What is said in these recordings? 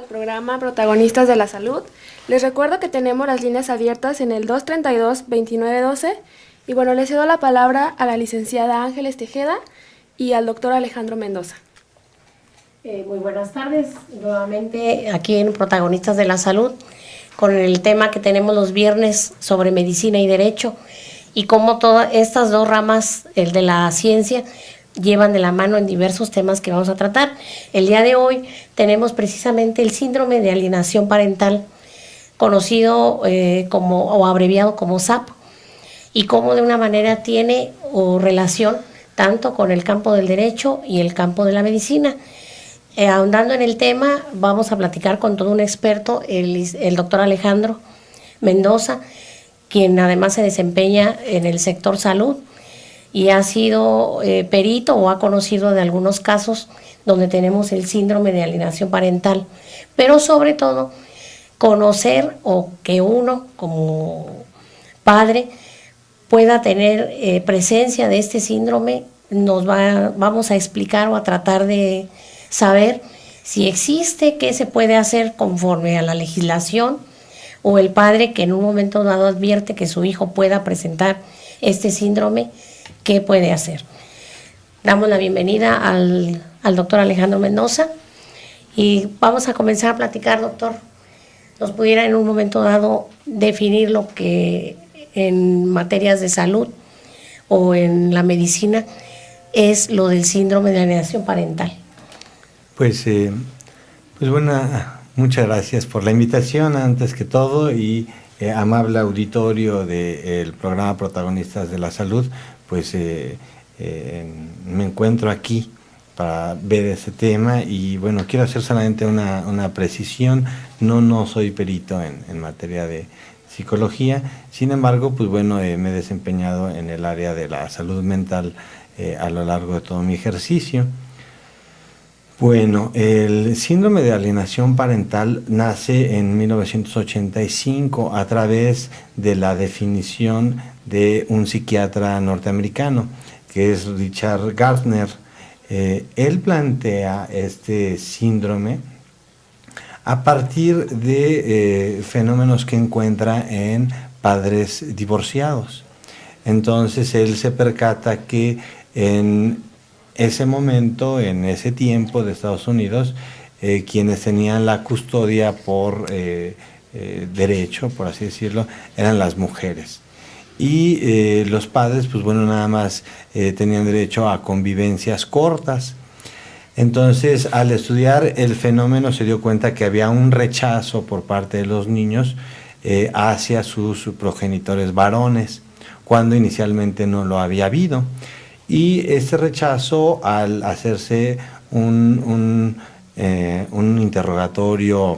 programa Protagonistas de la Salud. Les recuerdo que tenemos las líneas abiertas en el 232-2912 y bueno, le cedo la palabra a la licenciada Ángeles Tejeda y al doctor Alejandro Mendoza. Muy buenas tardes, nuevamente aquí en Protagonistas de la Salud, con el tema que tenemos los viernes sobre medicina y derecho y cómo todas estas dos ramas, el de la ciencia, llevan de la mano en diversos temas que vamos a tratar. El día de hoy tenemos precisamente el síndrome de alienación parental, conocido o abreviado como SAP, y cómo de una manera tiene relación tanto con el campo del derecho y el campo de la medicina. Ahondando en el tema, vamos a platicar con todo un experto, el doctor Alejandro Mendoza, quien además se desempeña en el sector salud y ha sido perito o ha conocido de algunos casos donde tenemos el síndrome de alienación parental, pero sobre todo conocer o que uno como padre pueda tener presencia de este síndrome. Vamos a explicar o a tratar de saber si existe, qué se puede hacer conforme a la legislación, o el padre que en un momento dado advierte que su hijo pueda presentar este síndrome, ¿qué puede hacer? Damos la bienvenida al doctor Alejandro Mendoza y vamos a comenzar a platicar, doctor. ¿Nos pudiera en un momento dado definir lo que en materias de salud o en la medicina es lo del síndrome de alienación parental? Pues bueno, muchas gracias por la invitación antes que todo y amable auditorio del programa Protagonistas de la Salud, pues me encuentro aquí para ver ese tema y bueno, quiero hacer solamente una precisión. No soy perito en materia de psicología, sin embargo, pues bueno, me he desempeñado en el área de la salud mental a lo largo de todo mi ejercicio. Bueno, el síndrome de alienación parental nace en 1985 a través de la definición de un psiquiatra norteamericano, que es Richard Gardner. Él plantea este síndrome a partir de fenómenos que encuentra en padres divorciados. Entonces él se percata que en ese momento, en ese tiempo de Estados Unidos, quienes tenían la custodia por derecho, por así decirlo, eran las mujeres. Y los padres, pues bueno, nada más tenían derecho a convivencias cortas. Entonces, al estudiar el fenómeno, se dio cuenta que había un rechazo por parte de los niños hacia sus progenitores varones, cuando inicialmente no lo había habido. Y ese rechazo, al hacerse un interrogatorio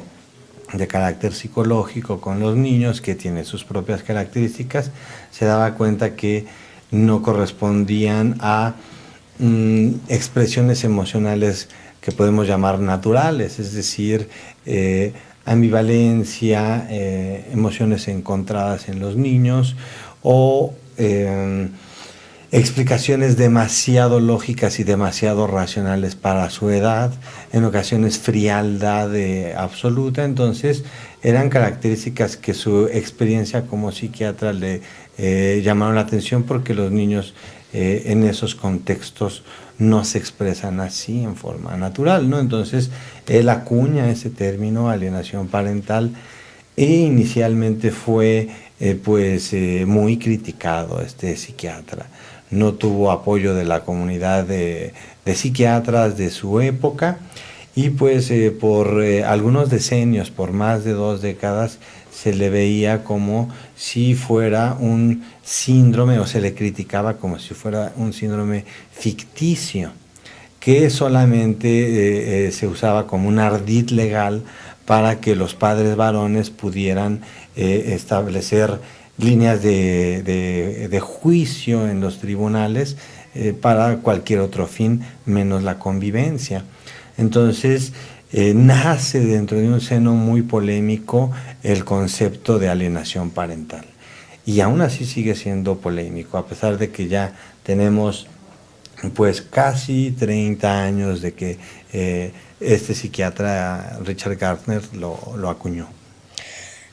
de carácter psicológico con los niños, que tiene sus propias características, se daba cuenta que no correspondían a expresiones emocionales que podemos llamar naturales, es decir, ambivalencia, emociones encontradas en los niños o explicaciones demasiado lógicas y demasiado racionales para su edad, en ocasiones frialdad absoluta. Entonces eran características que su experiencia como psiquiatra le llamaron la atención, porque los niños en esos contextos no se expresan así en forma natural, ¿no? Entonces él acuña ese término, alienación parental, e inicialmente fue muy criticado este psiquiatra. No tuvo apoyo de la comunidad de psiquiatras de su época y pues por algunos decenios, por más de 2 décadas, se le veía como si fuera un síndrome, o se le criticaba como si fuera un síndrome ficticio, que solamente se usaba como un ardid legal para que los padres varones pudieran establecer líneas de juicio en los tribunales para cualquier otro fin menos la convivencia. Entonces nace dentro de un seno muy polémico el concepto de alienación parental, y aún así sigue siendo polémico, a pesar de que ya tenemos pues casi 30 años de que este psiquiatra Richard Gardner lo acuñó.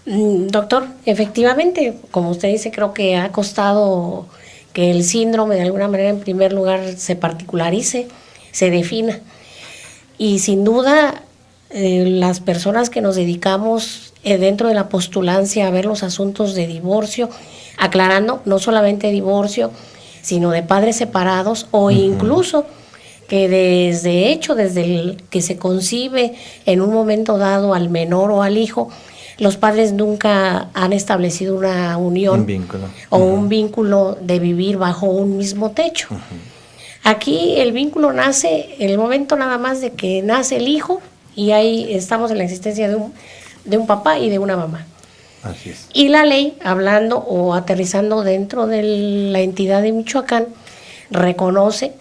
Doctor, efectivamente, como usted dice, creo que ha costado que el síndrome de alguna manera en primer lugar se particularice, se defina. Y sin duda, las personas que nos dedicamos dentro de la postulancia a ver los asuntos de divorcio, aclarando, no solamente divorcio, sino de padres separados o incluso que desde el que se concibe en un momento dado al menor o al hijo, los padres nunca han establecido una unión, un vínculo. O un vínculo de vivir bajo un mismo techo. Aquí el vínculo nace en el momento nada más de que nace el hijo y ahí estamos en la existencia de un papá y de una mamá. Así es. Y la ley, hablando o aterrizando dentro de la entidad de Michoacán, reconoce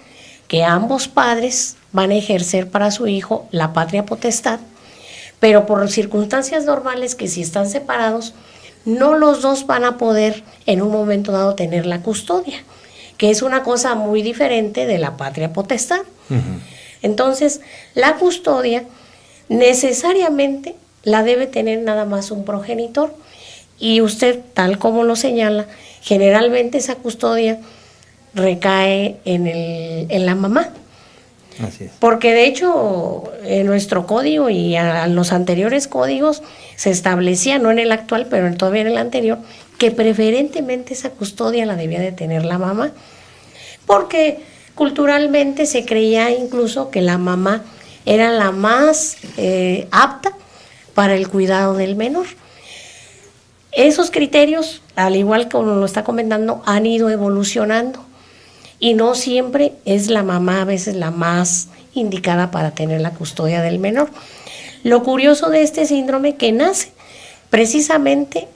que ambos padres van a ejercer para su hijo la patria potestad, pero por circunstancias normales que si están separados, no los dos van a poder en un momento dado tener la custodia, que es una cosa muy diferente de la patria potestad. Entonces, la custodia necesariamente la debe tener nada más un progenitor, y usted, tal como lo señala, generalmente esa custodia recae en la mamá. Así es. Porque de hecho en nuestro código y a los anteriores códigos se establecía, no en el actual, pero todavía en el anterior, que preferentemente esa custodia la debía de tener la mamá, porque culturalmente se creía incluso que la mamá era la más apta para el cuidado del menor. Esos criterios, al igual que como lo está comentando, han ido evolucionando. Y no siempre es la mamá a veces la más indicada para tener la custodia del menor. Lo curioso de este síndrome que nace precisamente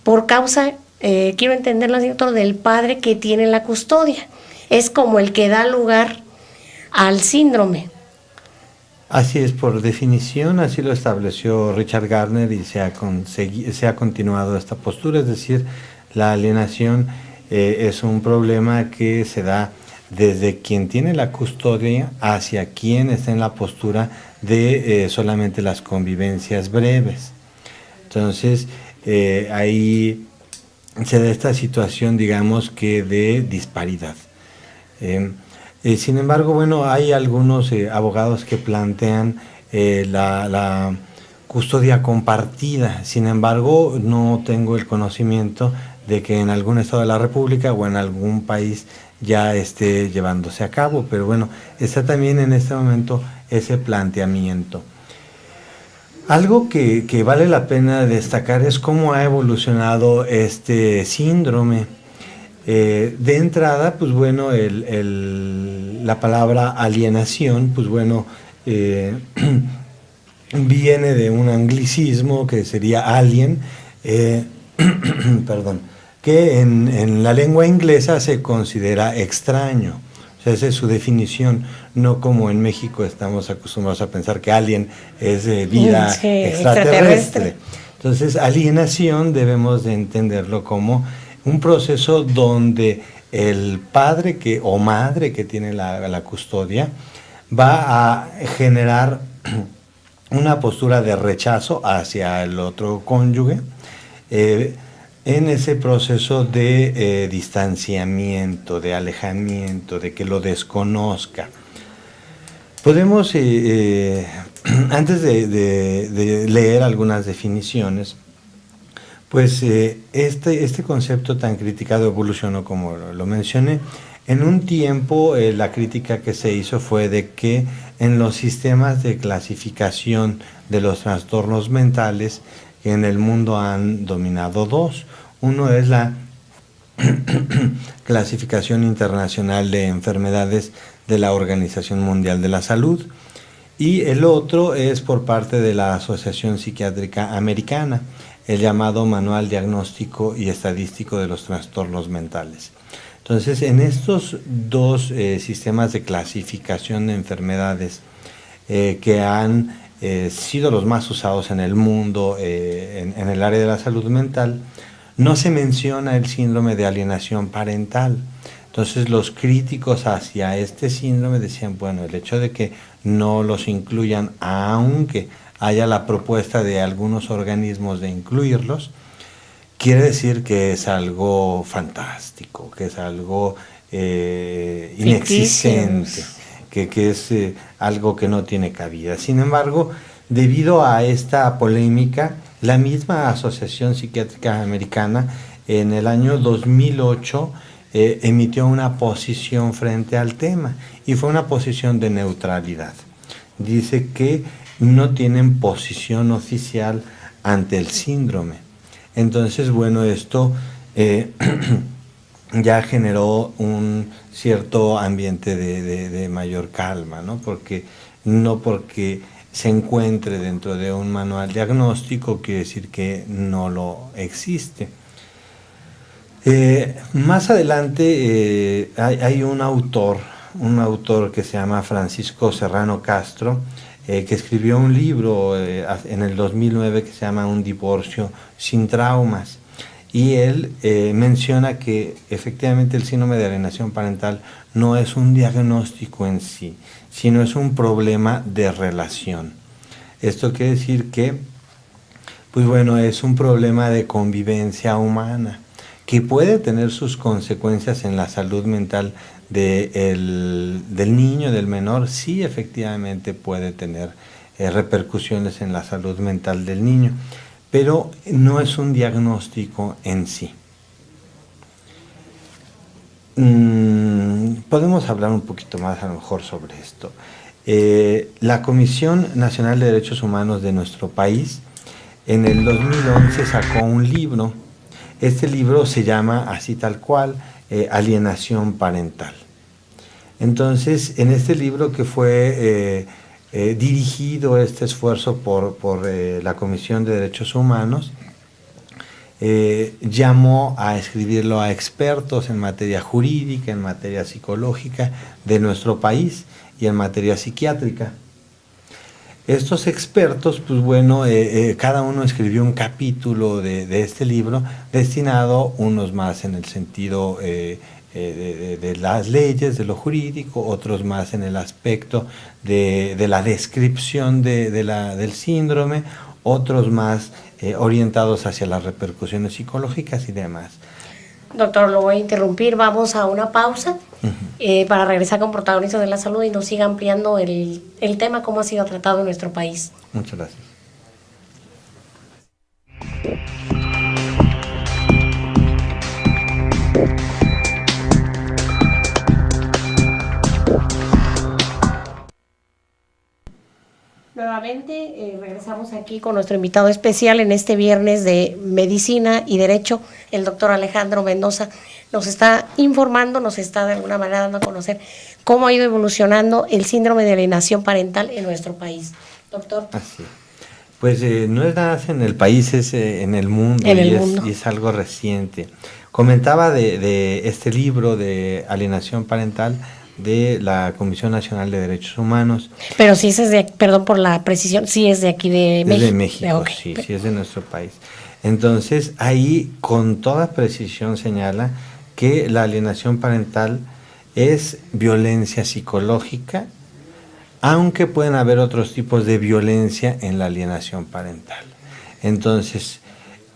por causa, quiero entenderlo así, doctor, del padre que tiene la custodia. Es como el que da lugar al síndrome. Así es, por definición, así lo estableció Richard Gardner y se ha continuado esta postura, es decir, la alienación es un problema que se da desde quien tiene la custodia hacia quien está en la postura de solamente las convivencias breves. Entonces, ahí se da esta situación, digamos, que de disparidad. Sin embargo, bueno, hay algunos abogados que plantean la custodia compartida. Sin embargo, no tengo el conocimiento de que en algún estado de la República o en algún país ya esté llevándose a cabo, pero bueno, está también en este momento ese planteamiento. Algo que vale la pena destacar es cómo ha evolucionado este síndrome. De entrada, pues bueno, la palabra alienación, pues bueno, viene de un anglicismo que sería alien, perdón, que en la lengua inglesa se considera extraño. O sea, esa es su definición, no como en México estamos acostumbrados a pensar que alien es vida extraterrestre. Entonces, alienación debemos de entenderlo como un proceso donde el padre o madre que tiene la custodia va a generar una postura de rechazo hacia el otro cónyuge, en ese proceso de distanciamiento, de alejamiento, de que lo desconozca. Podemos, antes de leer algunas definiciones, pues este concepto tan criticado evolucionó, como lo mencioné. En un tiempo la crítica que se hizo fue de que en los sistemas de clasificación de los trastornos mentales en el mundo han dominado dos. Uno es la Clasificación Internacional de Enfermedades de la Organización Mundial de la Salud, y el otro es por parte de la Asociación Psiquiátrica Americana, el llamado Manual Diagnóstico y Estadístico de los Trastornos Mentales. Entonces, en estos dos sistemas de clasificación de enfermedades que han sido los más usados en el mundo en el área de la salud mental, no se menciona el síndrome de alienación parental. Entonces los críticos hacia este síndrome decían, bueno, el hecho de que no los incluyan, aunque haya la propuesta de algunos organismos de incluirlos, quiere decir que es algo fantástico, que es algo inexistente, que es algo que no tiene cabida. Sin embargo, debido a esta polémica, la misma Asociación Psiquiátrica Americana en el año 2008 emitió una posición frente al tema, y fue una posición de neutralidad. Dice que no tienen posición oficial ante el síndrome. Entonces, bueno, esto ya generó un cierto ambiente de mayor calma, ¿no? Porque se encuentre dentro de un manual diagnóstico quiere decir que no lo existe. Más adelante hay un autor que se llama Francisco Serrano Castro, que escribió un libro en el 2009 que se llama Un divorcio sin traumas, y él menciona que efectivamente el síndrome de alienación parental no es un diagnóstico en sí, sino es un problema de relación. Esto quiere decir que, pues bueno, es un problema de convivencia humana, que puede tener sus consecuencias en la salud mental del niño, del menor. Sí, efectivamente puede tener repercusiones en la salud mental del niño, pero no es un diagnóstico en sí. Podemos hablar un poquito más a lo mejor sobre esto. La Comisión Nacional de Derechos Humanos de nuestro país en el 2011 sacó un libro. Este libro se llama así tal cual, Alienación Parental. Entonces, en este libro que fue dirigido este esfuerzo por la Comisión de Derechos Humanos, llamó a escribirlo a expertos en materia jurídica, en materia psicológica de nuestro país y en materia psiquiátrica. Estos expertos, pues bueno, cada uno escribió un capítulo de este libro destinado, unos más en el sentido de las leyes, de lo jurídico, otros más en el aspecto de la descripción del síndrome, otros más orientados hacia las repercusiones psicológicas y demás. Doctor, lo voy a interrumpir, vamos a una pausa para regresar con protagonistas de la salud y nos siga ampliando el tema, cómo ha sido tratado en nuestro país. Muchas gracias. Nuevamente regresamos aquí con nuestro invitado especial en este viernes de Medicina y Derecho, el doctor Alejandro Mendoza. Nos está informando, nos está de alguna manera dando a conocer cómo ha ido evolucionando el síndrome de alienación parental en nuestro país. Doctor. Así. Pues no es nada en el país, es en el mundo, y es algo reciente. Comentaba de este libro de alienación parental de la Comisión Nacional de Derechos Humanos. Pero sí es de, perdón por la precisión, sí es de aquí de México. Es de México, okay. Sí es de nuestro país. Entonces, ahí con toda precisión señala que la alienación parental es violencia psicológica, aunque pueden haber otros tipos de violencia en la alienación parental. Entonces,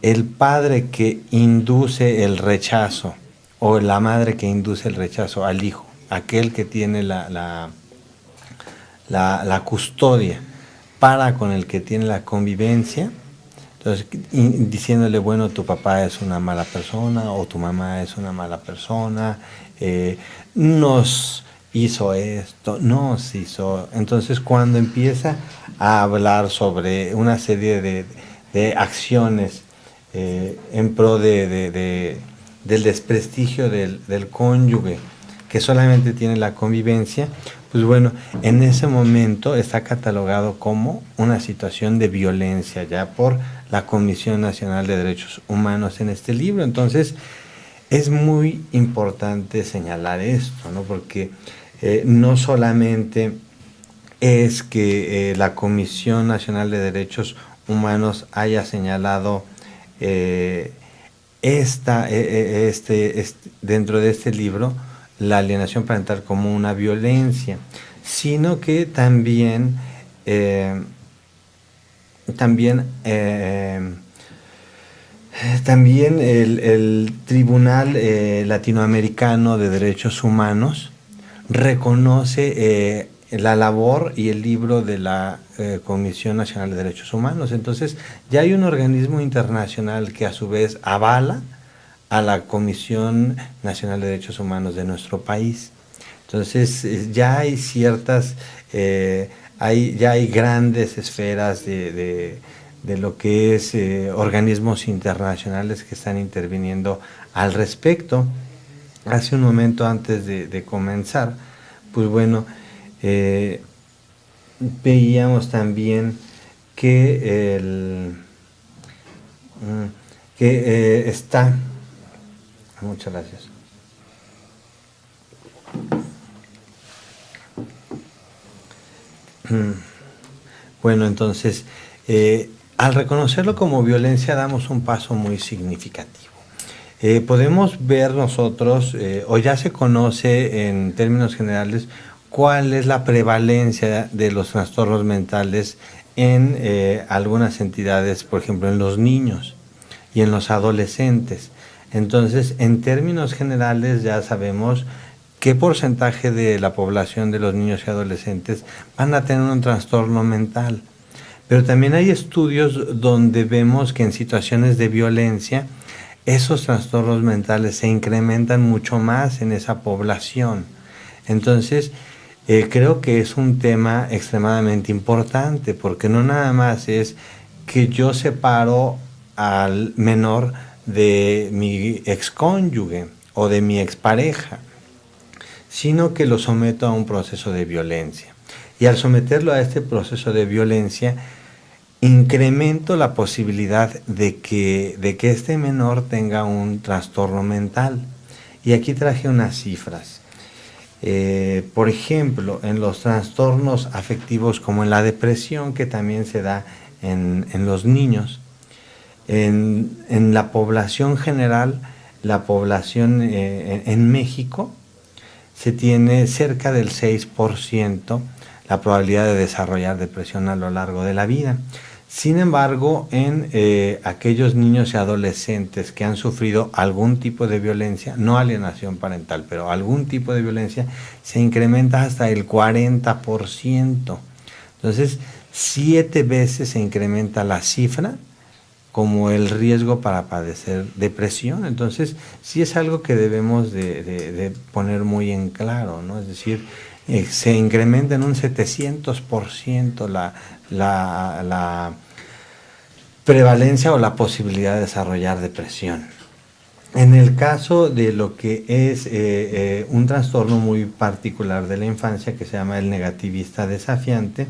el padre que induce el rechazo o la madre que induce el rechazo al hijo, aquel que tiene la custodia para con el que tiene la convivencia, entonces diciéndole, bueno, tu papá es una mala persona o tu mamá es una mala persona, nos hizo esto, nos hizo. Entonces cuando empieza a hablar sobre una serie de acciones en pro del desprestigio del cónyuge, que solamente tiene la convivencia, pues bueno, en ese momento está catalogado como una situación de violencia ya por la Comisión Nacional de Derechos Humanos en este libro. Entonces, es muy importante señalar esto, ¿no? Porque no solamente es que la Comisión Nacional de Derechos Humanos haya señalado dentro de este libro la alienación parental como una violencia, sino que también el Tribunal Latinoamericano de Derechos Humanos reconoce la labor y el libro de la Comisión Nacional de Derechos Humanos. Entonces, ya hay un organismo internacional que a su vez avala a la Comisión Nacional de Derechos Humanos de nuestro país. Entonces, ya hay ciertas, ya hay grandes esferas de lo que es organismos internacionales que están interviniendo al respecto. Hace un momento antes de comenzar, pues bueno, veíamos también que está... Muchas gracias. Bueno, entonces, al reconocerlo como violencia damos un paso muy significativo. Podemos ver nosotros, o ya se conoce en términos generales, cuál es la prevalencia de los trastornos mentales en algunas entidades, por ejemplo, en los niños y en los adolescentes. Entonces, en términos generales ya sabemos qué porcentaje de la población de los niños y adolescentes van a tener un trastorno mental. Pero también hay estudios donde vemos que en situaciones de violencia esos trastornos mentales se incrementan mucho más en esa población. Entonces, creo que es un tema extremadamente importante, porque no nada más es que yo separo al menor de mi excónyuge o de mi expareja, sino que lo someto a un proceso de violencia. Y al someterlo a este proceso de violencia, incremento la posibilidad de que este menor tenga un trastorno mental. Y aquí traje unas cifras. Por ejemplo, en los trastornos afectivos como en la depresión, que también se da en los niños, en la población general, la población en México, se tiene cerca del 6% la probabilidad de desarrollar depresión a lo largo de la vida. Sin embargo, en aquellos niños y adolescentes que han sufrido algún tipo de violencia, no alienación parental, pero algún tipo de violencia, se incrementa hasta el 40%. Entonces, 7 veces se incrementa la cifra como el riesgo para padecer depresión. Entonces, sí es algo que debemos de poner muy en claro, ¿no? Es decir, se incrementa en un 700% la prevalencia o la posibilidad de desarrollar depresión. En el caso de lo que es un trastorno muy particular de la infancia, que se llama el negativista desafiante,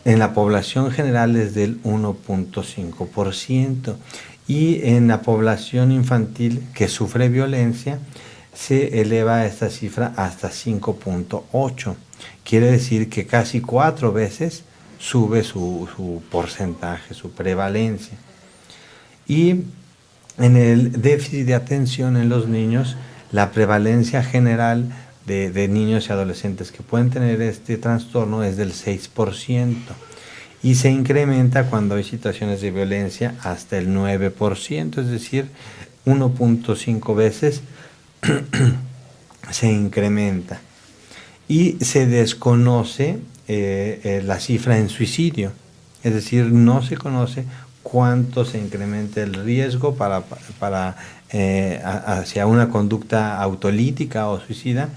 en la población general es del 1.5%, y en la población infantil que sufre violencia se eleva esta cifra hasta 5.8. Quiere decir que casi 4 veces sube su porcentaje, su prevalencia. Y en el déficit de atención en los niños, la prevalencia general de niños y adolescentes que pueden tener este trastorno es del 6%, y se incrementa cuando hay situaciones de violencia hasta el 9%, es decir, 1.5 veces se incrementa. Y se desconoce la cifra en suicidio, es decir, no se conoce cuánto se incrementa el riesgo hacia una conducta autolítica o suicida.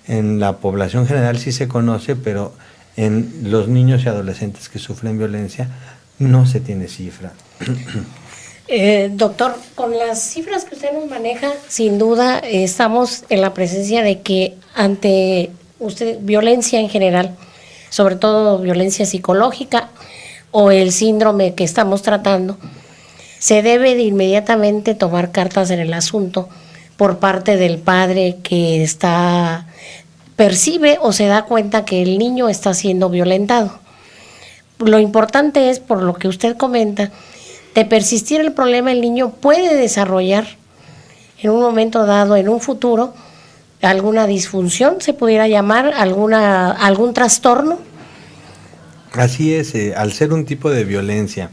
En la población general sí se conoce, pero en los niños y adolescentes que sufren violencia no se tiene cifra. Doctor, con las cifras que usted nos maneja, sin duda estamos en la presencia de que ante violencia en general, sobre todo violencia psicológica o el síndrome que estamos tratando, se debe de inmediatamente tomar cartas en el asunto por parte del padre que percibe o se da cuenta que el niño está siendo violentado. Lo importante es, por lo que usted comenta, de persistir el problema, el niño puede desarrollar en un momento dado, en un futuro, alguna disfunción, se pudiera llamar, algún trastorno. Así es, al ser un tipo de violencia,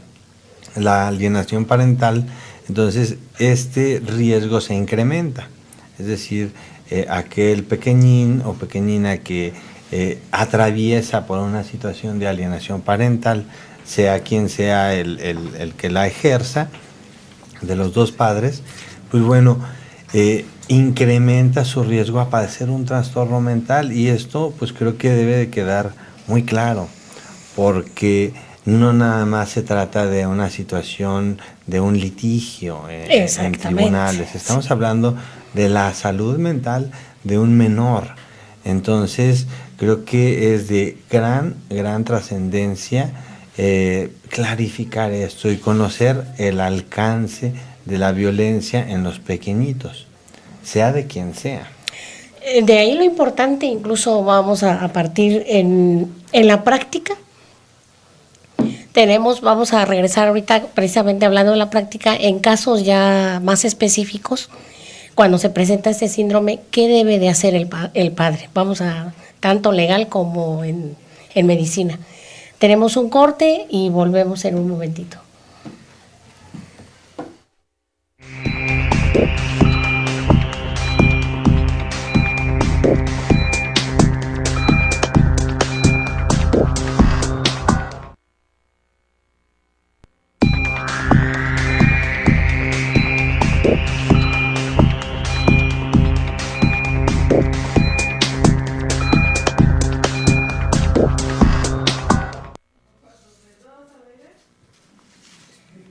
la alienación parental, entonces este riesgo se incrementa. Es decir, aquel pequeñín o pequeñina que atraviesa por una situación de alienación parental, sea quien sea el que la ejerza, de los dos padres, pues bueno, incrementa su riesgo a padecer un trastorno mental, y esto pues creo que debe de quedar muy claro, porque no nada más se trata de una situación de un litigio en tribunales, estamos hablando de la salud mental de un menor. Entonces creo que es de gran trascendencia clarificar esto y conocer el alcance de la violencia en los pequeñitos, sea de quien sea. De ahí lo importante, incluso vamos a partir en la práctica. Vamos a regresar ahorita precisamente hablando de la práctica, en casos ya más específicos, cuando se presenta este síndrome, ¿qué debe de hacer el padre? Vamos a, tanto legal como en medicina. Tenemos un corte y volvemos en un momentito.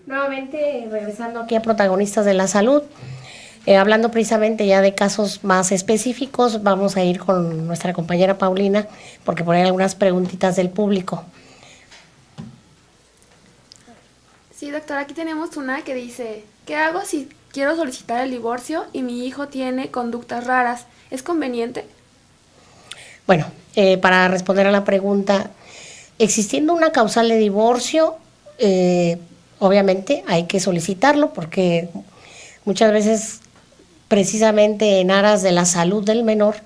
Nuevamente regresando aquí a Protagonistas de la Salud, hablando precisamente ya de casos más específicos, vamos a ir con nuestra compañera Paulina, porque por ahí hay algunas preguntitas del público. Sí, doctora, aquí tenemos una que dice, ¿qué hago si quiero solicitar el divorcio y mi hijo tiene conductas raras? ¿Es conveniente? Bueno, para responder a la pregunta, existiendo una causal de divorcio, obviamente hay que solicitarlo, porque muchas veces, precisamente en aras de la salud del menor,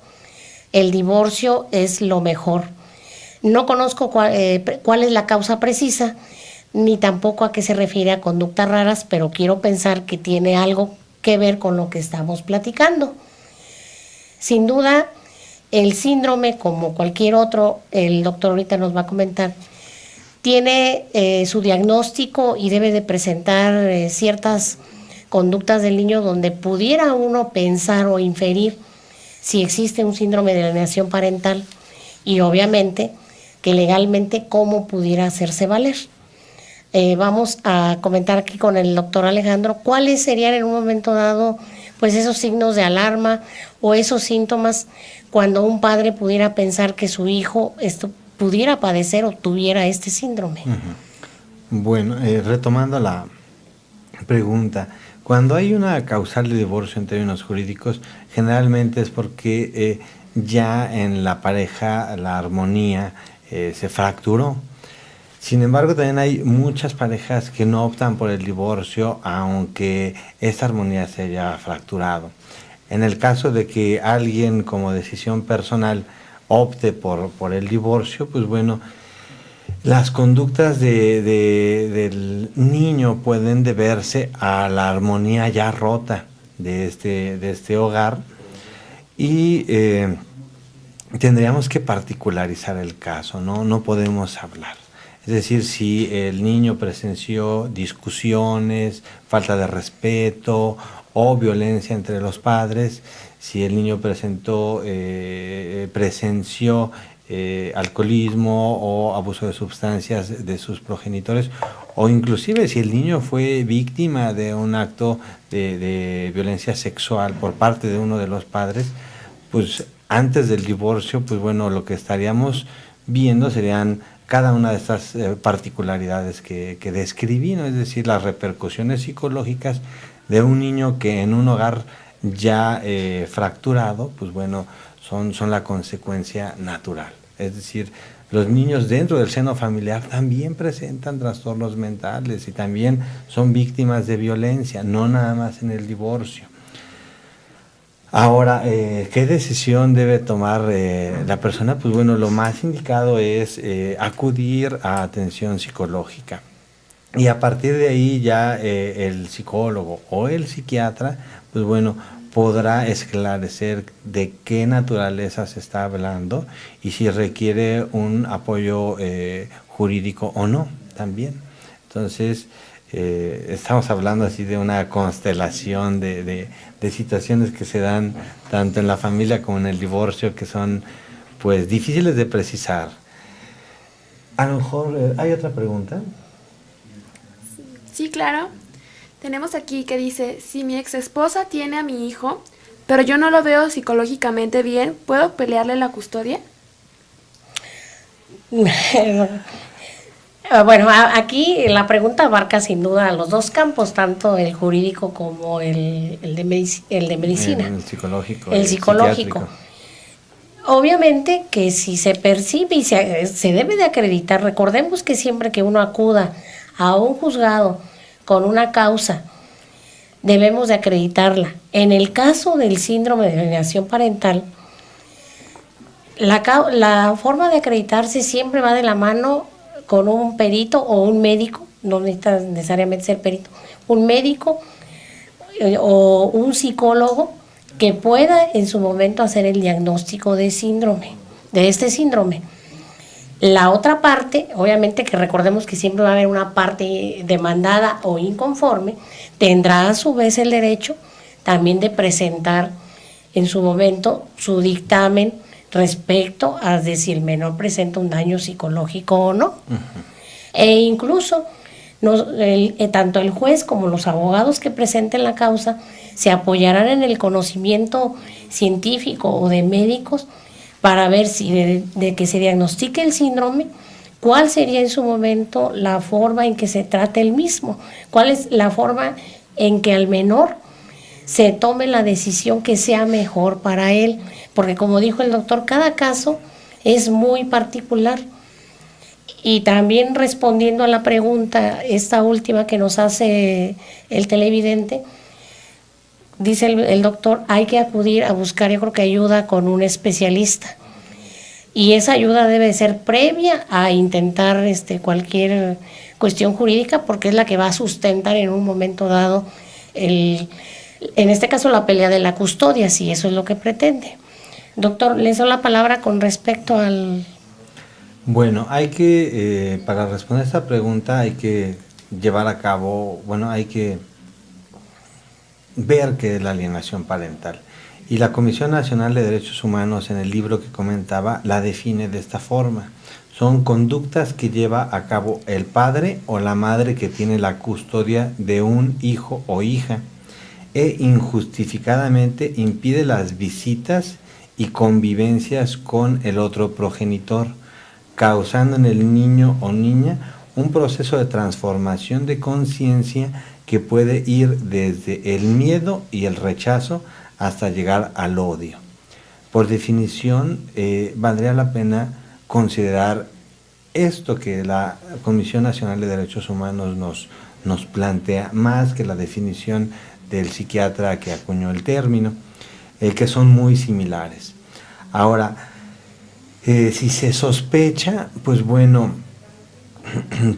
el divorcio es lo mejor. No conozco cuál es la causa precisa, ni tampoco a qué se refiere a conductas raras, pero quiero pensar que tiene algo que ver con lo que estamos platicando. Sin duda, el síndrome, como cualquier otro, el doctor ahorita nos va a comentar, tiene su diagnóstico y debe de presentar ciertas conductas del niño donde pudiera uno pensar o inferir si existe un síndrome de alienación parental, y obviamente que legalmente cómo pudiera hacerse valer. Vamos a comentar aquí con el doctor Alejandro cuáles serían en un momento dado pues esos signos de alarma o esos síntomas cuando un padre pudiera pensar que su hijo pudiera padecer o tuviera este síndrome. Bueno, retomando la pregunta, cuando hay una causal de divorcio en términos jurídicos, generalmente es porque ya en la pareja la armonía se fracturó. Sin embargo, también hay muchas parejas que no optan por el divorcio, aunque esa armonía se haya fracturado. En el caso de que alguien como decisión personal opte por el divorcio, pues bueno, las conductas del niño pueden deberse a la armonía ya rota de este hogar, y tendríamos que particularizar el caso, ¿no? No podemos hablar. Es decir, si el niño presenció discusiones, falta de respeto o violencia entre los padres, si el niño presenció alcoholismo o abuso de sustancias de sus progenitores, o inclusive si el niño fue víctima de un acto de violencia sexual por parte de uno de los padres, pues antes del divorcio, pues bueno, lo que estaríamos viendo serían cada una de estas particularidades que describí, ¿no? Es decir, las repercusiones psicológicas de un niño que en un hogar ya fracturado, pues bueno, son la consecuencia natural. Es decir, los niños dentro del seno familiar también presentan trastornos mentales y también son víctimas de violencia, no nada más en el divorcio. Ahora, ¿qué decisión debe tomar la persona? Pues bueno, lo más indicado es acudir a atención psicológica. Y a partir de ahí ya el psicólogo o el psiquiatra, pues bueno, podrá esclarecer de qué naturaleza se está hablando y si requiere un apoyo jurídico o no también. Entonces, estamos hablando así de una constelación de situaciones que se dan tanto en la familia como en el divorcio, que son pues difíciles de precisar. A lo mejor, ¿hay otra pregunta? Sí, claro. Tenemos aquí que dice, si mi ex esposa tiene a mi hijo, pero yo no lo veo psicológicamente bien, ¿puedo pelearle la custodia? Bueno, aquí la pregunta abarca sin duda los dos campos, tanto el jurídico como el de medicina. El psicológico. El psicológico. Obviamente que si se percibe y se debe de acreditar, recordemos que siempre que uno acuda a un juzgado con una causa, debemos de acreditarla. En el caso del síndrome de alienación parental, la forma de acreditarse siempre va de la mano con un perito o un médico, no necesita necesariamente ser perito, un médico o un psicólogo que pueda en su momento hacer el diagnóstico de este síndrome. La otra parte, obviamente que recordemos que siempre va a haber una parte demandada o inconforme, tendrá a su vez el derecho también de presentar en su momento su dictamen respecto a si el menor presenta un daño psicológico o no. E incluso tanto el juez como los abogados que presenten la causa se apoyarán en el conocimiento científico o de médicos para ver si de que se diagnostique el síndrome, cuál sería en su momento la forma en que se trate el mismo, cuál es la forma en que al menor se tome la decisión que sea mejor para él, porque como dijo el doctor, cada caso es muy particular. Y también respondiendo a la pregunta, esta última que nos hace el televidente, dice el doctor, hay que acudir a buscar, yo creo que ayuda con un especialista. Y esa ayuda debe ser previa a intentar cualquier cuestión jurídica, porque es la que va a sustentar en un momento dado, en este caso, la pelea de la custodia, si eso es lo que pretende. Doctor, le doy la palabra con respecto al... Bueno, hay que, para responder a esta pregunta, hay que llevar a cabo, hay que ver qué es la alienación parental. Y la Comisión Nacional de Derechos Humanos, en el libro que comentaba, la define de esta forma. Son conductas que lleva a cabo el padre o la madre que tiene la custodia de un hijo o hija e injustificadamente impide las visitas y convivencias con el otro progenitor, causando en el niño o niña un proceso de transformación de conciencia que puede ir desde el miedo y el rechazo hasta llegar al odio. Por definición, valdría la pena considerar esto que la Comisión Nacional de Derechos Humanos nos plantea, más que la definición del psiquiatra que acuñó el término, que son muy similares. Ahora, si se sospecha, pues bueno,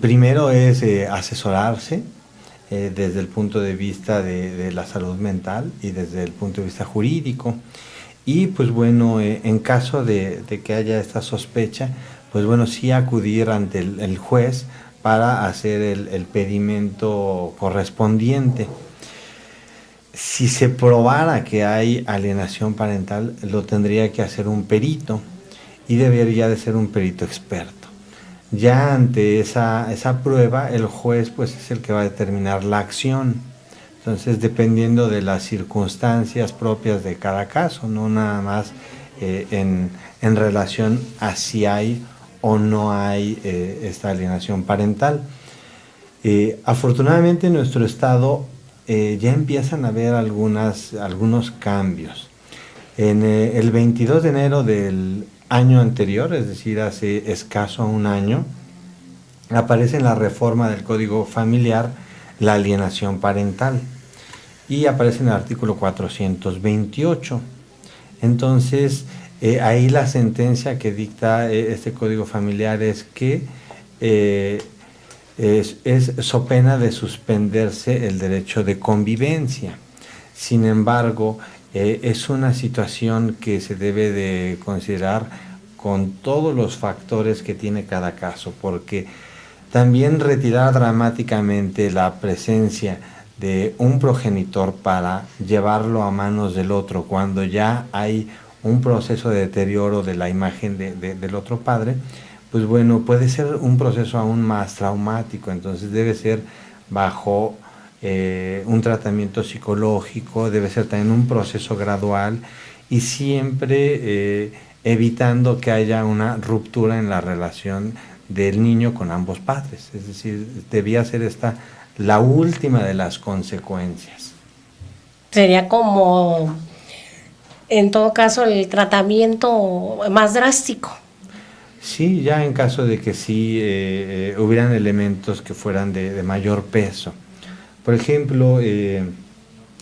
primero es asesorarse desde el punto de vista de la salud mental y desde el punto de vista jurídico. Y pues bueno, en caso de que haya esta sospecha, pues bueno, sí acudir ante el juez para hacer el pedimento correspondiente. Si se probara que hay alienación parental, lo tendría que hacer un perito y debería de ser un perito experto. Ya ante esa prueba, el juez pues es el que va a determinar la acción. Entonces, dependiendo de las circunstancias propias de cada caso, no nada más en relación a si hay o no hay esta alienación parental. Afortunadamente en nuestro estado ya empiezan a haber algunos cambios. En el 22 de enero del año anterior, es decir, hace escaso un año, aparece en la reforma del Código Familiar la alienación parental. y aparece en el artículo 428. Entonces, ahí la sentencia que dicta este Código Familiar es que es so pena de suspenderse el derecho de convivencia. Sin embargo, es una situación que se debe de considerar con todos los factores que tiene cada caso, porque también retirar dramáticamente la presencia de un progenitor para llevarlo a manos del otro cuando ya hay un proceso de deterioro de la imagen del otro padre, pues bueno, puede ser un proceso aún más traumático. Entonces debe ser bajo un tratamiento psicológico, debe ser también un proceso gradual y siempre evitando que haya una ruptura en la relación del niño con ambos padres. Es decir, debía ser esta la última de las consecuencias. Sería como, en todo caso, el tratamiento más drástico. Sí, ya en caso de que sí hubieran elementos que fueran de mayor peso. Por ejemplo,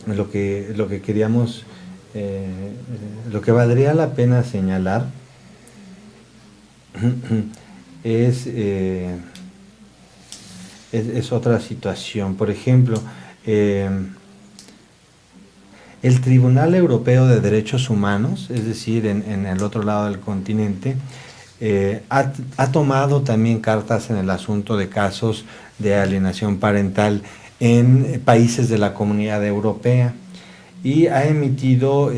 lo que queríamos, lo que valdría la pena señalar es otra situación. Por ejemplo, el Tribunal Europeo de Derechos Humanos, es decir, en el otro lado del continente, ha tomado también cartas en el asunto de casos de alienación parental en países de la Comunidad Europea y ha emitido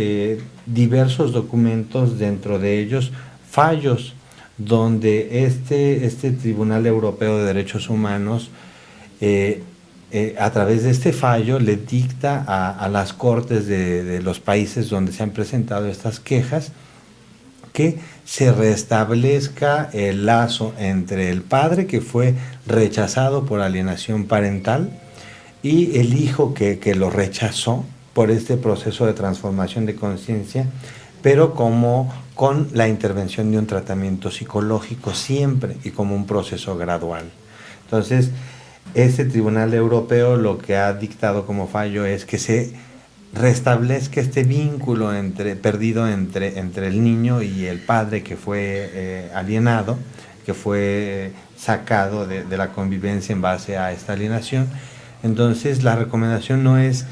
diversos documentos, dentro de ellos fallos, donde este Tribunal Europeo de Derechos Humanos a través de este fallo le dicta a las cortes de los países donde se han presentado estas quejas que se restablezca el lazo entre el padre que fue rechazado por alienación parental y el hijo que lo rechazó por este proceso de transformación de conciencia, pero como con la intervención de un tratamiento psicológico siempre y como un proceso gradual. Entonces, este Tribunal Europeo lo que ha dictado como fallo es que se restablezca este vínculo perdido entre el niño y el padre que fue alienado, que fue sacado de la convivencia en base a esta alienación. Entonces la recomendación no es,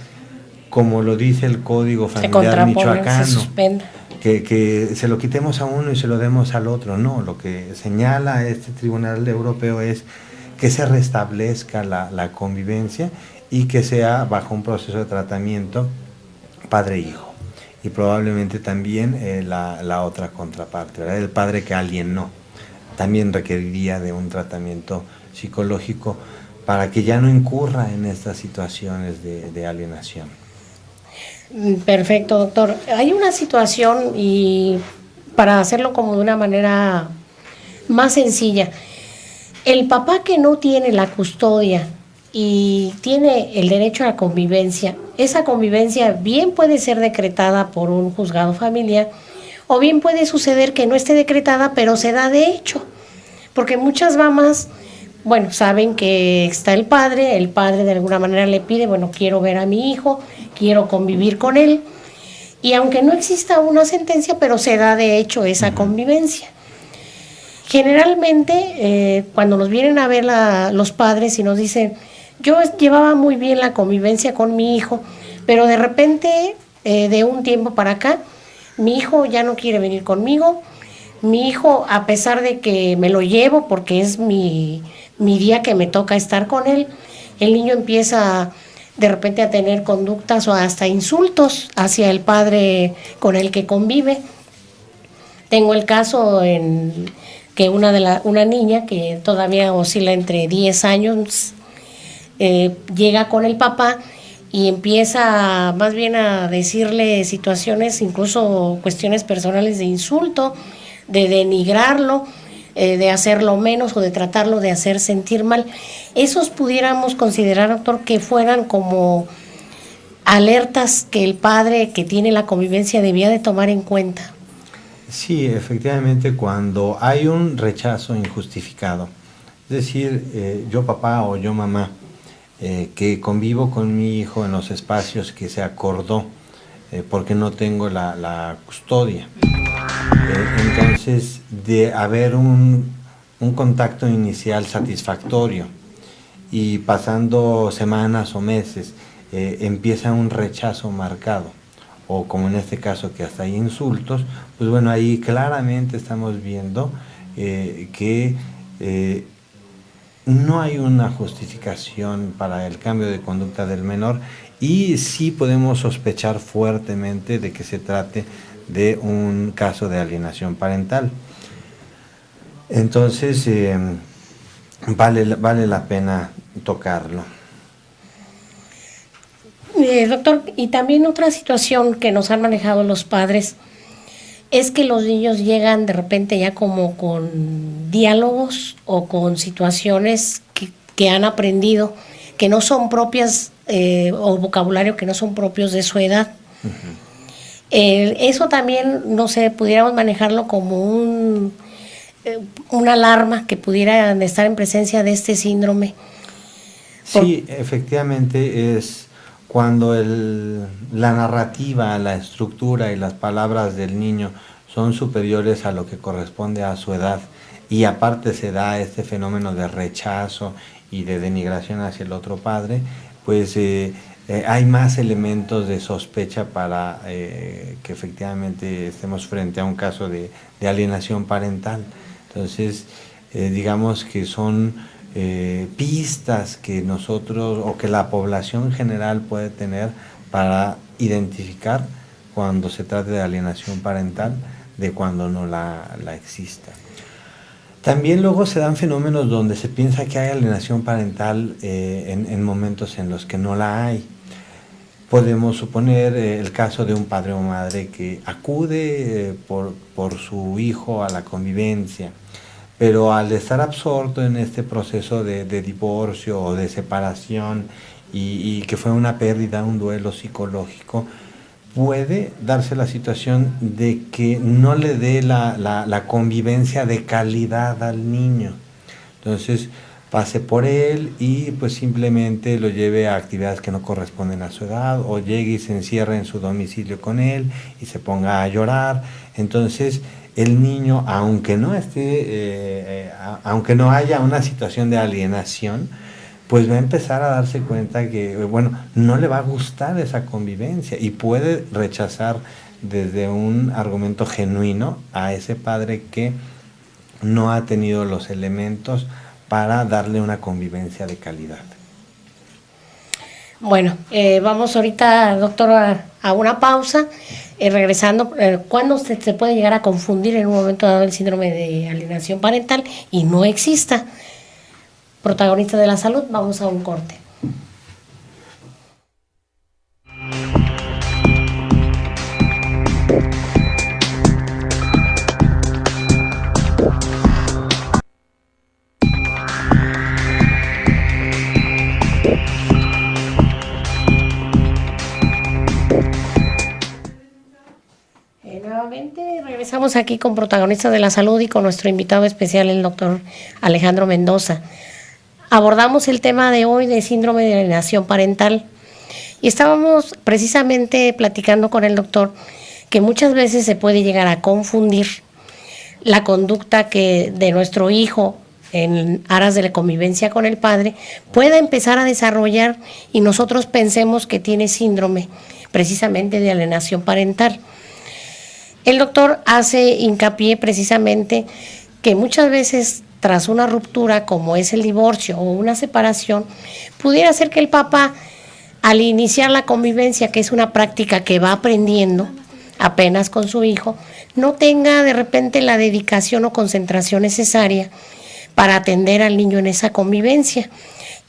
como lo dice el Código Familiar michoacano, que se lo quitemos a uno y se lo demos al otro. No, lo que señala este Tribunal Europeo es que se restablezca la convivencia y que sea bajo un proceso de tratamiento padre-hijo. Y probablemente también la otra contraparte, ¿verdad? El padre que alienó también requeriría de un tratamiento psicológico para que ya no incurra en estas situaciones de alienación. Perfecto, doctor. Hay una situación, y para hacerlo como de una manera más sencilla, el papá que no tiene la custodia y tiene el derecho a la convivencia, esa convivencia bien puede ser decretada por un juzgado familiar o bien puede suceder que no esté decretada, pero se da de hecho, porque muchas mamás, bueno, saben que está el padre de alguna manera le pide, bueno, quiero ver a mi hijo, quiero convivir con él, y aunque no exista una sentencia, pero se da de hecho esa convivencia. Generalmente, cuando nos vienen a ver los padres y nos dicen, yo llevaba muy bien la convivencia con mi hijo, pero de repente, de un tiempo para acá, mi hijo ya no quiere venir conmigo, mi hijo, a pesar de que me lo llevo porque es mi día que me toca estar con él, el niño empieza de repente a tener conductas o hasta insultos hacia el padre con el que convive. Tengo el caso que una niña que todavía oscila entre 10 años, llega con el papá y empieza más bien a decirle situaciones, incluso cuestiones personales de insulto, de denigrarlo, de hacerlo menos o de tratarlo de hacer sentir mal. Esos pudiéramos considerar, doctor, que fueran como alertas que el padre que tiene la convivencia debía de tomar en cuenta. Sí, efectivamente, cuando hay un rechazo injustificado, es decir, yo papá o yo mamá, que convivo con mi hijo en los espacios que se acordó, porque no tengo la custodia. Entonces, de haber un contacto inicial satisfactorio y pasando semanas o meses, empieza un rechazo marcado, o como en este caso que hasta hay insultos, pues bueno, ahí claramente estamos viendo que no hay una justificación para el cambio de conducta del menor, y sí podemos sospechar fuertemente de que se trate de un caso de alienación parental. Entonces, vale la pena tocarlo. Doctor, y también otra situación que nos han manejado los padres es que los niños llegan de repente ya como con diálogos o con situaciones que han aprendido, que no son propias, o vocabulario que no son propios de su edad. Uh-huh. Eso también, no sé, pudiéramos manejarlo como una alarma que pudieran estar en presencia de este síndrome. Sí, efectivamente es cuando la narrativa, la estructura y las palabras del niño son superiores a lo que corresponde a su edad, y aparte se da este fenómeno de rechazo y de denigración hacia el otro padre, pues hay más elementos de sospecha para que efectivamente estemos frente a un caso de alienación parental. Entonces, digamos que son pistas que nosotros o que la población general puede tener para identificar cuando se trata de alienación parental de cuando no la exista. También luego se dan fenómenos donde se piensa que hay alienación parental en momentos en los que no la hay. Podemos suponer el caso de un padre o madre que acude por su hijo a la convivencia, pero al estar absorto en este proceso de divorcio o de separación y que fue una pérdida, un duelo psicológico, puede darse la situación de que no le dé la convivencia de calidad al niño. Entonces pase por él y pues simplemente lo lleve a actividades que no corresponden a su edad, o llegue y se encierre en su domicilio con él y se ponga a llorar. Entonces el niño, aunque no haya una situación de alienación, pues va a empezar a darse cuenta que, bueno, no le va a gustar esa convivencia y puede rechazar desde un argumento genuino a ese padre que no ha tenido los elementos para darle una convivencia de calidad. Bueno, vamos ahorita, doctor, a una pausa. Regresando, ¿cuándo se puede llegar a confundir en un momento dado el síndrome de alienación parental y no exista? Protagonistas de la salud, vamos a un corte. Nuevamente regresamos aquí con Protagonistas de la Salud y con nuestro invitado especial, el doctor Alejandro Mendoza. Abordamos el tema de hoy de síndrome de alienación parental y estábamos precisamente platicando con el doctor que muchas veces se puede llegar a confundir la conducta que de nuestro hijo en aras de la convivencia con el padre pueda empezar a desarrollar y nosotros pensemos que tiene síndrome precisamente de alienación parental. El doctor hace hincapié precisamente que muchas veces tras una ruptura como es el divorcio o una separación, pudiera ser que el papá al iniciar la convivencia, que es una práctica que va aprendiendo apenas con su hijo, no tenga de repente la dedicación o concentración necesaria para atender al niño en esa convivencia.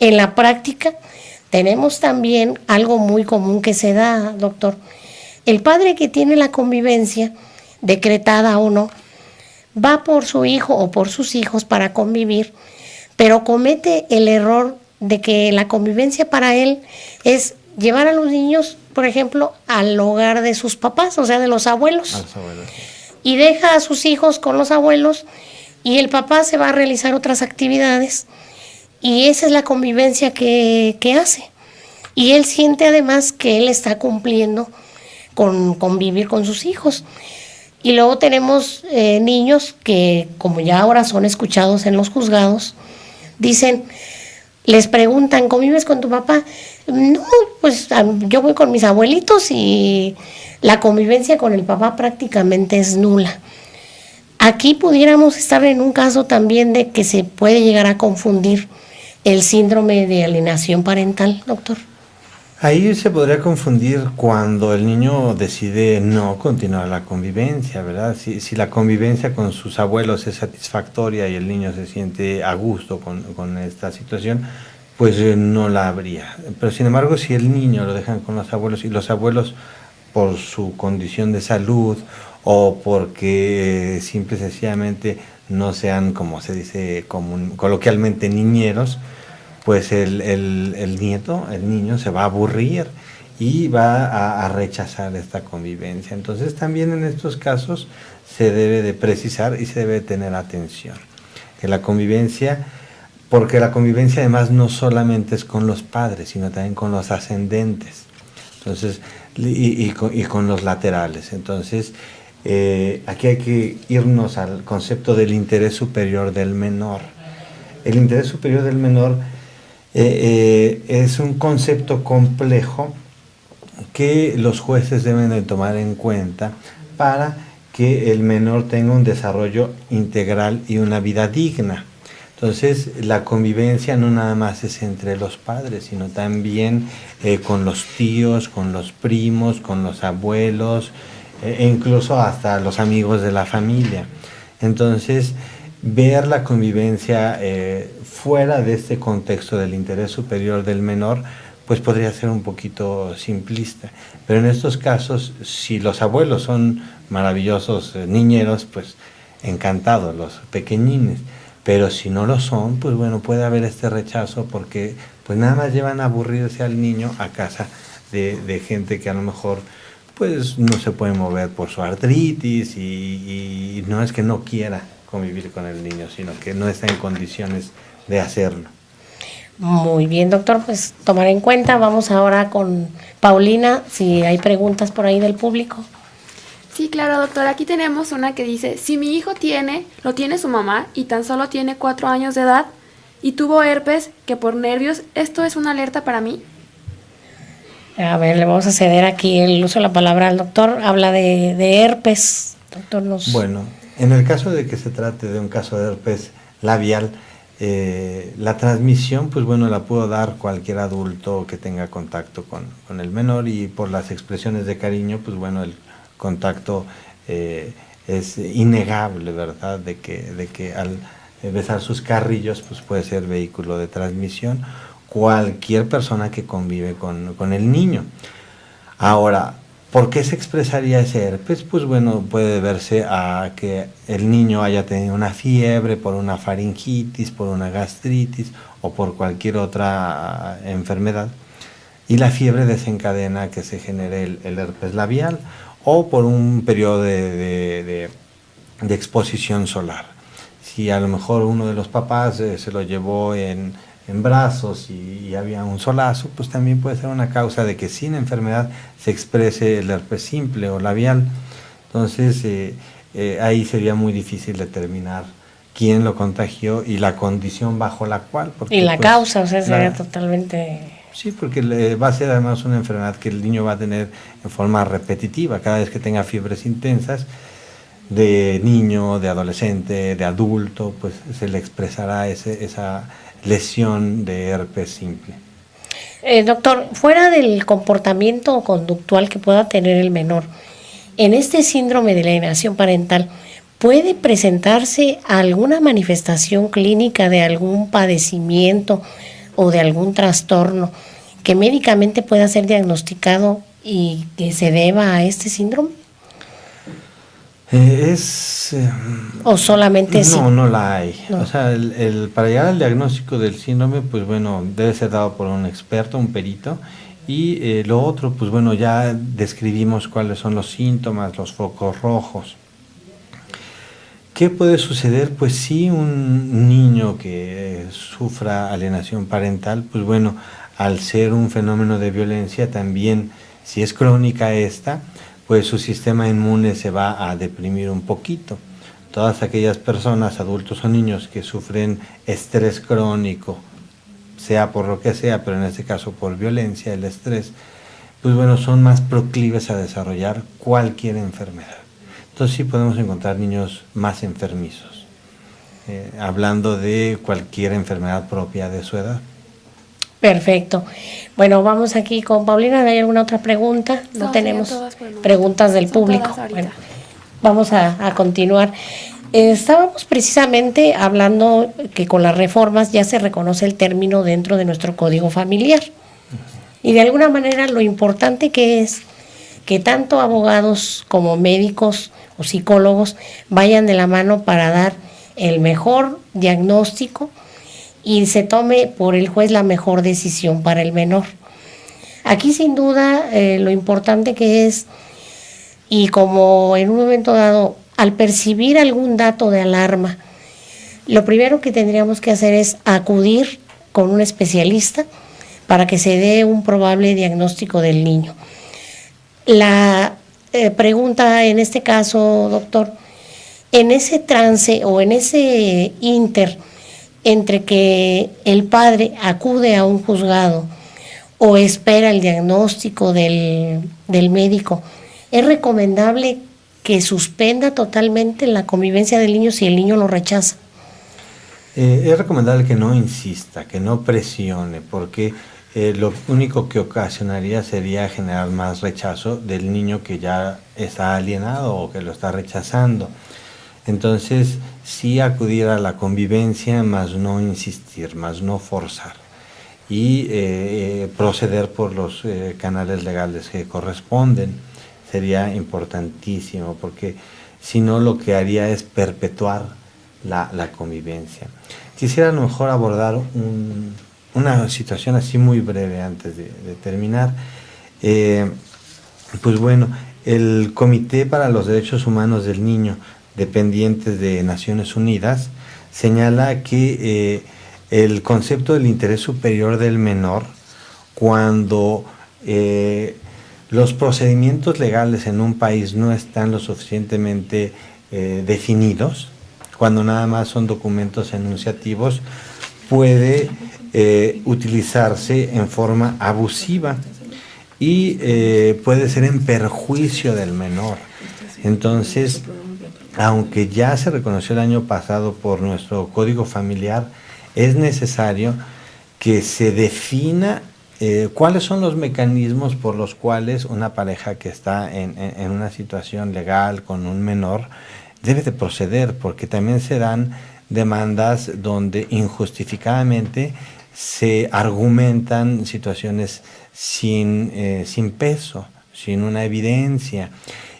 En la práctica tenemos también algo muy común que se da, doctor. El padre que tiene la convivencia, decretada o no, va por su hijo o por sus hijos para convivir, pero comete el error de que la convivencia para él es llevar a los niños, por ejemplo, al hogar de sus papás, o sea, de los abuelos. Y deja a sus hijos con los abuelos y el papá se va a realizar otras actividades y esa es la convivencia que hace. Y él siente además que él está cumpliendo con convivir con sus hijos. Y luego tenemos niños que, como ya ahora son escuchados en los juzgados, dicen, les preguntan, ¿convives con tu papá? No, pues yo voy con mis abuelitos y la convivencia con el papá prácticamente es nula. Aquí pudiéramos estar en un caso también de que se puede llegar a confundir el síndrome de alienación parental, doctor. Ahí se podría confundir cuando el niño decide no continuar la convivencia, ¿verdad? Si la convivencia con sus abuelos es satisfactoria y el niño se siente a gusto con esta situación, pues no la habría. Pero sin embargo, si el niño lo dejan con los abuelos y los abuelos por su condición de salud o porque simple y sencillamente no sean, como se dice coloquialmente, niñeros, pues el niño se va a aburrir y va a rechazar esta convivencia. Entonces también en estos casos se debe de precisar y se debe de tener atención. Que la convivencia, porque la convivencia además no solamente es con los padres, sino también con los ascendentes. Entonces, y con los laterales. Entonces, aquí hay que irnos al concepto del interés superior del menor. El interés superior del menor es un concepto complejo que los jueces deben de tomar en cuenta para que el menor tenga un desarrollo integral y una vida digna. Entonces, la convivencia no nada más es entre los padres, sino también con los tíos, con los primos, con los abuelos, e incluso hasta los amigos de la familia. Entonces, ver la convivencia fuera de este contexto del interés superior del menor, pues podría ser un poquito simplista. Pero en estos casos, si los abuelos son maravillosos niñeros, pues encantados los pequeñines. Pero si no lo son, pues bueno, puede haber este rechazo porque pues nada más llevan a aburrirse al niño a casa de gente que a lo mejor pues no se puede mover por su artritis y no es que no quiera convivir con el niño, sino que no está en condiciones de hacerlo. Muy bien, doctor, pues tomar en cuenta. Vamos ahora con Paulina, si hay preguntas por ahí del público. Sí, claro, doctor. Aquí tenemos una que dice, si mi hijo lo tiene su mamá y tan solo tiene 4 años de edad y tuvo herpes, que por nervios, ¿esto es una alerta para mí? A ver, le vamos a ceder aquí el uso de la palabra al doctor. Habla de herpes. Doctor, Bueno, en el caso de que se trate de un caso de herpes labial, la transmisión, pues bueno, la pudo dar cualquier adulto que tenga contacto con el menor y por las expresiones de cariño, pues bueno, el contacto es innegable, ¿verdad? De que al besar sus carrillos, pues puede ser vehículo de transmisión cualquier persona que convive con el niño. Ahora, ¿por qué se expresaría ese herpes? Pues bueno, puede deberse a que el niño haya tenido una fiebre por una faringitis, por una gastritis o por cualquier otra enfermedad. Y la fiebre desencadena que se genere el herpes labial o por un periodo de exposición solar. Si a lo mejor uno de los papás se lo llevó en brazos y había un solazo, pues también puede ser una causa de que sin enfermedad se exprese el herpes simple o labial. Entonces ahí sería muy difícil determinar quién lo contagió y la condición bajo la cual. Porque, y la pues, causa, o sea, sería totalmente... Sí, porque va a ser además una enfermedad que el niño va a tener en forma repetitiva. Cada vez que tenga fiebres intensas, de niño, de adolescente, de adulto, pues se le expresará esa lesión de herpes simple. Doctor, fuera del comportamiento conductual que pueda tener el menor, en este síndrome de alienación parental, ¿puede presentarse alguna manifestación clínica de algún padecimiento o de algún trastorno que médicamente pueda ser diagnosticado y que se deba a este síndrome? ¿O solamente sí? No la hay. No. O sea, para llegar al diagnóstico del síndrome, pues bueno, debe ser dado por un experto, un perito. Y lo otro, pues bueno, ya describimos cuáles son los síntomas, los focos rojos. ¿Qué puede suceder? Pues sí, un niño que sufra alienación parental, pues bueno, al ser un fenómeno de violencia, también, si es crónica esta, pues su sistema inmune se va a deprimir un poquito. Todas aquellas personas, adultos o niños, que sufren estrés crónico, sea por lo que sea, pero en este caso por violencia, el estrés, pues bueno, son más proclives a desarrollar cualquier enfermedad. Entonces sí podemos encontrar niños más enfermizos, hablando de cualquier enfermedad propia de su edad. Perfecto. Bueno, vamos aquí con Paulina. ¿Hay alguna otra pregunta? No tenemos preguntas del público. Bueno, vamos a continuar. Estábamos precisamente hablando que con las reformas ya se reconoce el término dentro de nuestro código familiar. Y de alguna manera lo importante que es que tanto abogados como médicos o psicólogos vayan de la mano para dar el mejor diagnóstico y se tome por el juez la mejor decisión para el menor. Aquí sin duda lo importante que es, y como en un momento dado, al percibir algún dato de alarma, lo primero que tendríamos que hacer es acudir con un especialista para que se dé un probable diagnóstico del niño. La pregunta en este caso, doctor, en ese trance o en ese inter entre que el padre acude a un juzgado o espera el diagnóstico del médico, ¿es recomendable que suspenda totalmente la convivencia del niño si el niño lo rechaza? Es recomendable que no insista, que no presione, porque lo único que ocasionaría sería generar más rechazo del niño que ya está alienado o que lo está rechazando. Entonces, sí acudir a la convivencia, más no insistir, más no forzar, y proceder por los canales legales que corresponden. Sería importantísimo, porque si no, lo que haría es perpetuar la convivencia. Quisiera a lo mejor abordar una situación así muy breve antes de terminar. Pues bueno, el Comité para los Derechos Humanos del Niño, dependientes de Naciones Unidas, señala que el concepto del interés superior del menor, cuando los procedimientos legales en un país no están lo suficientemente definidos, cuando nada más son documentos enunciativos, puede utilizarse en forma abusiva y puede ser en perjuicio del menor. Entonces, aunque ya se reconoció el año pasado por nuestro Código Familiar, es necesario que se defina cuáles son los mecanismos por los cuales una pareja que está en una situación legal con un menor debe de proceder, porque también se dan demandas donde injustificadamente se argumentan situaciones sin peso, sin una evidencia,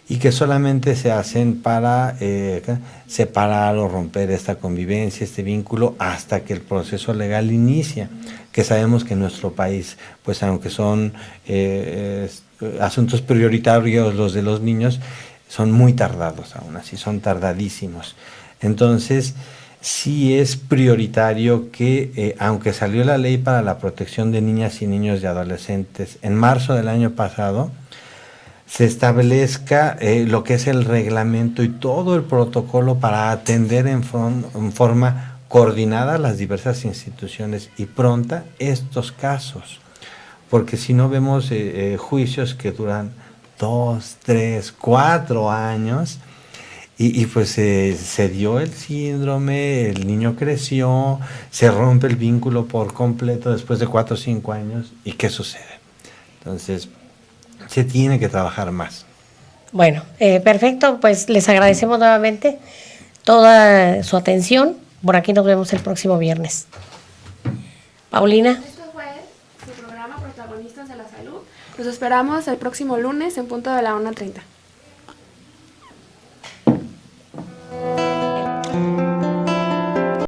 y que solamente se hacen para separar o romper esta convivencia, este vínculo, hasta que el proceso legal inicia, que sabemos que en nuestro país, pues aunque son asuntos prioritarios los de los niños, son muy tardados aún así, son tardadísimos. Entonces, sí es prioritario que, aunque salió la ley para la protección de niñas y niños y adolescentes en marzo del año pasado, se establezca lo que es el reglamento y todo el protocolo para atender en forma coordinada las diversas instituciones y pronta estos casos, porque si no vemos juicios que duran 2, 3, 4 años y pues se dio el síndrome, el niño creció, se rompe el vínculo por completo después de 4 o 5 años. ¿Y qué sucede? Entonces, se tiene que trabajar más. Bueno, perfecto, pues les agradecemos nuevamente toda su atención. Por aquí nos vemos el próximo viernes. Paulina. Esto fue su programa Protagonistas de la Salud. Los esperamos el próximo lunes en punto de la 1:30.